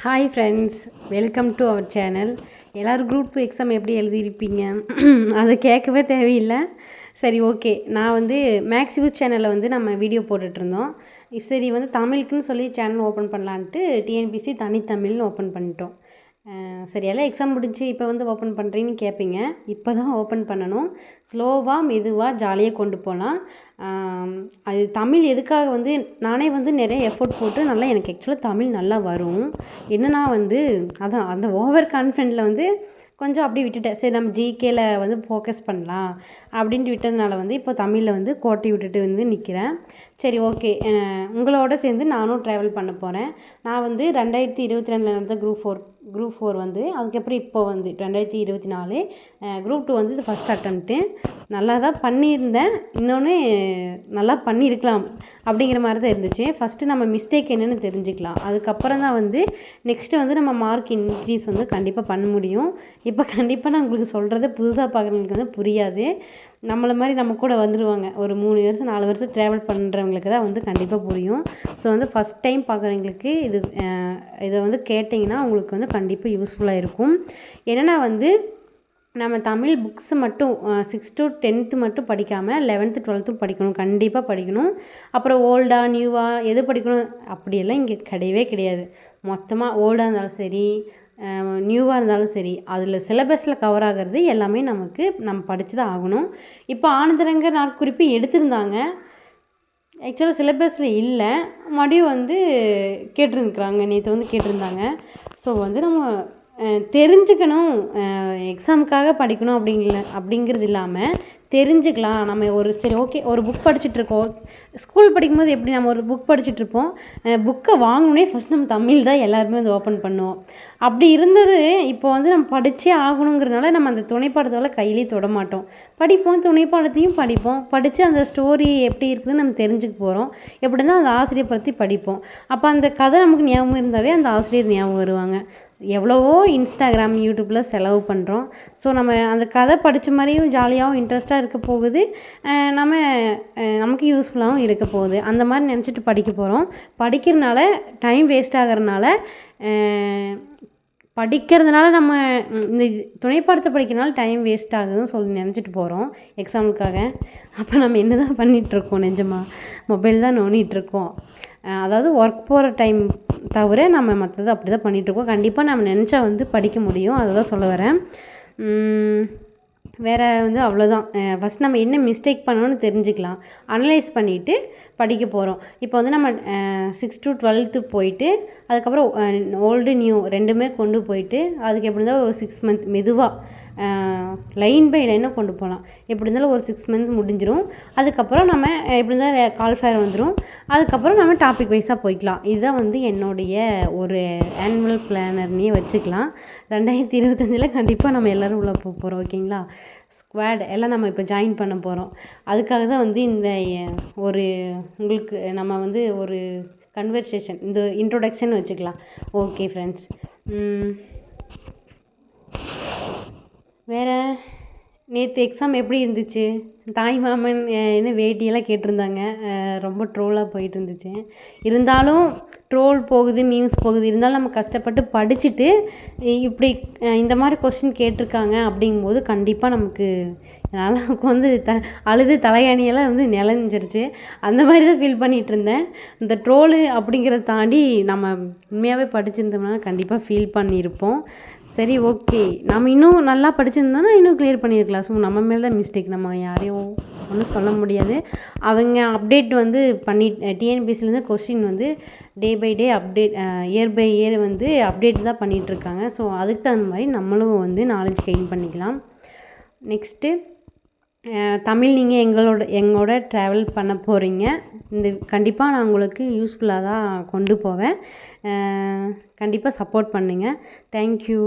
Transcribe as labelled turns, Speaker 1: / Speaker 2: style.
Speaker 1: Hi friends, welcome to our channel. எல்லோரும் group 2 exam எப்படி எழுதியிருப்பீங்க? அதை கேட்கவே தேவையில்லை. சரி, ஓகே. நான் வந்து மேக்ஸ் யூத் சேனலில் வந்து நம்ம வீடியோ போட்டுட்ருந்தோம். சரி, வந்து தமிழுக்குன்னு சொல்லி சேனல் ஓப்பன் பண்ணலான்ட்டு டிஎன்பிசி தனித்தமிழ்னு ஓப்பன் பண்ணிட்டோம். சரி, எல்லாம் எக்ஸாம் முடிஞ்சு இப்போ வந்து ஓப்பன் பண்ணுறீங்கன்னு கேட்பீங்க. இப்போ தான் ஓப்பன் பண்ணணும். ஸ்லோவாக மெதுவாக ஜாலியாக கொண்டு போகலாம். அது தமிழ் எதுக்காக வந்து நானே வந்து நிறைய எஃபோர்ட் போட்டு நல்லா எனக்கு ஆக்சுவலாக தமிழ் நல்லா வரும். என்னன்னா வந்து அதான் அந்த ஓவர் கான்ஃபிடென்ட்டில் வந்து கொஞ்சம் அப்படி விட்டுட்டேன். சரி, நம்ம ஜிகேல வந்து ஃபோக்கஸ் பண்ணலாம் அப்படின்ட்டு விட்டதுனால வந்து இப்போ தமிழில் வந்து கோட்டை விட்டுட்டு வந்து நிற்கிறேன். சரி, ஓகே. உங்களோட சேர்ந்து நானும் ட்ராவல் பண்ண போகிறேன். நான் வந்து 2022 நடந்த குரூப் 4 வந்து அதுக்கப்புறம் இப்போ வந்து 2024 குரூப் 2 வந்து இது ஃபஸ்ட் அட்டெம்ப்ட்டு. நல்லா தான் பண்ணியிருந்தேன். இன்னொன்று நல்லா பண்ணியிருக்கலாம் அப்படிங்கிற மாதிரி தான் இருந்துச்சு. ஃபஸ்ட்டு நம்ம மிஸ்டேக் என்னென்னு தெரிஞ்சுக்கலாம். அதுக்கப்புறம் தான் வந்து நெக்ஸ்ட்டு வந்து நம்ம மார்க் இன்க்ரீஸ் வந்து கண்டிப்பாக பண்ண முடியும். இப்போ கண்டிப்பாக நான் உங்களுக்கு சொல்கிறது புதுசாக பார்க்குறவங்களுக்கு வந்து புரியாது. நம்மளை மாதிரி நம்ம கூட வந்துடுவாங்க. ஒரு 3 வருஷம் 4 வருஷம் ட்ராவல் பண்ணுறவங்களுக்கு தான் வந்து கண்டிப்பாக புரியும். ஸோ வந்து ஃபஸ்ட் டைம் பார்க்குறவங்களுக்கு இதை வந்து கேட்டிங்கன்னா உங்களுக்கு வந்து கண்டிப்பாக யூஸ்ஃபுல்லாக இருக்கும். என்னென்னா வந்து நம்ம தமிழ் புக்ஸு மட்டும் 6 to 10th மட்டும் படிக்காமல் 11th 12th படிக்கணும். கண்டிப்பாக படிக்கணும். அப்புறம் ஓல்டா நியூவா எது படிக்கணும் அப்படியெல்லாம் இங்கே கிடையவே கிடையாது. மொத்தமாக ஓல்டாக இருந்தாலும் சரி, நியூவாக இருந்தாலும் சரி, அதில் சிலபஸில் கவர் ஆகிறது எல்லாமே நம்ம படித்து தான் ஆகணும். இப்போ ஆனந்தரங்க நாட்குறிப்பு எடுத்திருந்தாங்க. ஆக்சுவலாக சிலபஸில் இல்லை. மறுபடியும் வந்து கேட்டிருந்துருக்குறாங்க. நேற்று வந்து கேட்டிருந்தாங்க. ஸோ வந்து நம்ம தெரிஞ்சுக்கணும். எக்ஸாமுக்காக படிக்கணும் அப்படிங்கிறது இல்லாமல் தெரிஞ்சுக்கலாம். நம்ம சரி, ஓகே, ஒரு புக் படிச்சுட்ருக்கோம். ஸ்கூல் படிக்கும்போது எப்படி நம்ம ஒரு புக் படிச்சுட்ருப்போம். புக்கை வாங்கினோடனே ஃபஸ்ட் நம்ம தமிழ் தான் எல்லாருமே வந்து ஓப்பன் பண்ணுவோம். அப்படி இருந்தது. இப்போ வந்து நம்ம படித்தே ஆகணுங்கிறதுனால நம்ம அந்த துணைப்பாடத்தால் கையிலே தொட மாட்டோம். படிப்போம், துணைப்பாடத்தையும் படித்து அந்த ஸ்டோரி எப்படி இருக்குதுன்னு நம்ம தெரிஞ்சுக்க போகிறோம். எப்படி இருந்தால் அந்த ஆசிரியர் பற்றி படிப்போம். அப்போ அந்த கதை நமக்கு ஞாபகம் இருந்தாவே அந்த ஆசிரியர் ஞாபகம் வருவாங்க. எவ்வளவோ இன்ஸ்டாகிராம், யூடியூப்பில் செலவு பண்ணுறோம். ஸோ நம்ம அந்த கதை படித்த மாதிரியும் ஜாலியாகவும் இன்ட்ரெஸ்ட்டாக இருக்க போகுது. நமக்கு யூஸ்ஃபுல்லாகவும் இருக்க போகுது. அந்த மாதிரி நினச்சிட்டு படிக்க போகிறோம். படிக்கிறதுனால டைம் வேஸ்ட் ஆகிறதுனால நம்ம இந்த துணைப்பாடத்தை படிக்கிறதுனால டைம் வேஸ்ட் ஆகுதுன்னு சொல்லி நினச்சிட்டு போகிறோம் எக்ஸாமுக்காக. அப்போ நம்ம என்ன தான் பண்ணிகிட்ருக்கோம்? நிஜமாக மொபைல் தான் நோண்டிகிட்ருக்கோம். அதாவது ஒர்க் போகிற டைம் தவிர நம்ம மற்றது அப்படி தான் பண்ணிகிட்ருக்கோம். கண்டிப்பாக நம்ம நினச்சா வந்து படிக்க முடியும். அதை தான் சொல்ல வரேன். வேறு வந்து அவ்வளோதான். ஃபஸ்ட் நம்ம என்ன மிஸ்டேக் பண்ணணும்னு தெரிஞ்சுக்கலாம். அனலைஸ் பண்ணிவிட்டு படிக்க போகிறோம். இப்போ வந்து நம்ம 6 to 12th போயிட்டு அதுக்கப்புறம் ஓல்டு நியூ ரெண்டுமே கொண்டு போயிட்டு அதுக்கு எப்படி இருந்தாலும் ஒரு 6 month மெதுவாக லைன் பை லைனாக கொண்டு போகலாம். எப்படி இருந்தாலும் ஒரு 6 month முடிஞ்சிடும். அதுக்கப்புறம் நம்ம எப்படி இருந்தாலும் கால்ஃபேர் வந்துடும். அதுக்கப்புறம் நம்ம டாபிக் வைஸாக போய்க்கலாம். இதுதான் வந்து என்னுடைய ஒரு ஆனுவல் பிளானர்னே வச்சுக்கலாம். 2025 கண்டிப்பாக நம்ம எல்லோரும் உள்ளே போகிறோம். ஓகேங்களா? ஸ்குவாட் எல்லாம் நம்ம இப்போ ஜாயின் பண்ண போகிறோம். அதுக்காக தான் வந்து இந்த ஒரு உங்களுக்கு நம்ம வந்து ஒரு கன்வர்சேஷன், இந்த இன்ட்ரோடக்ஷன் வச்சுக்கலாம். Okay friends. வேறு நேற்று எக்ஸாம் எப்படி இருந்துச்சு? தாய்மாமன் என்ன வேட்டியெல்லாம் கேட்டிருந்தாங்க. ரொம்ப ட்ரோலாக போயிட்டு இருந்துச்சு. இருந்தாலும் ட்ரோல் போகுது, மீம்ஸ் போகுது. இருந்தாலும் நம்ம கஷ்டப்பட்டு படிச்சுட்டு இப்படி இந்த மாதிரி கொஸ்டின் கேட்டிருக்காங்க அப்படிங்கும்போது கண்டிப்பாக நமக்கு என்னால் வந்து அழுது தலையணியெல்லாம் வந்து நிலஞ்சிருச்சு. அந்த மாதிரி தான் ஃபீல் பண்ணிகிட்டு இருந்தேன். இந்த ட்ரோலு அப்படிங்கிறத தாண்டி நம்ம உண்மையாகவே படிச்சிருந்தோம்னா கண்டிப்பாக ஃபீல் பண்ணியிருப்போம். சரி, ஓகே. நம்ம இன்னும் நல்லா படிச்சிருந்தோன்னா இன்னும் கிளியர் பண்ணியிருக்கலாம். ஸோ நம்ம மேலே தான் மிஸ்டேக். நம்ம யாரையும் ஒன்றும் சொல்ல முடியாது. அவங்க அப்டேட் வந்து டிஎன்பிசிலேருந்து கொஸ்டின் வந்து day by day update, year by year வந்து அப்டேட் தான் பண்ணிகிட்ருக்காங்க. ஸோ அதுக்கு தகுந்த மாதிரி நம்மளும் வந்து நாலேஜ் கெயின் பண்ணிக்கலாம். நெக்ஸ்ட்டு தமிழ் நீங்கள் எங்களோட ட்ராவல் பண்ண போகிறீங்க. கண்டிப்பாக நான் உங்களுக்கு யூஸ்ஃபுல்லாக தான் கொண்டு போவேன். கண்டிப்பாக சப்போர்ட் பண்ணுங்கள். தேங்க்யூ.